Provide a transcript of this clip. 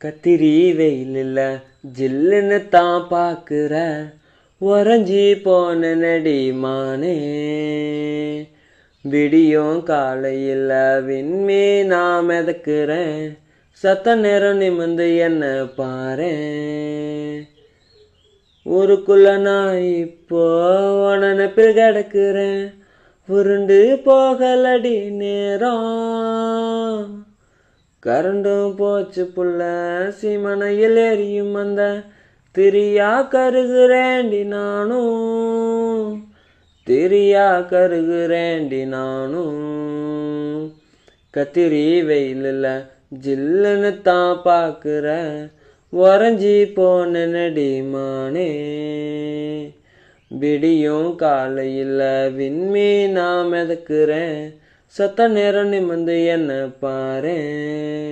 கத்திரி வெயிலில் ஜில்லுன்னு தான் பார்க்குற உறைஞ்சி போன நடிமானே விடியும் காலையில் விண்மீனா மிதக்கிறேன் சத்த நேரம் நிமிந்து என்ன பாரேன் ஊருக்குள்ள நான் இப்போ நினைப்பில் கிடக்கிறேன் உருண்டு போகலடி நேரம் கரண்டும் போச்சு புள்ள சீமனையில் எரியும் அந்த திரியா கருகுறேண்டி நானும் திரியா கருகுறேண்டி நானும் கத்திரி வெயிலில் ஜில்லுன்னு தான் பார்க்குற உறைஞ்சி போன நடிமானே விடியும் காலையில் விண்மீனா மிதக்கிறேன் சத்த நேரம் நிமிந்து என்ன பாரேன்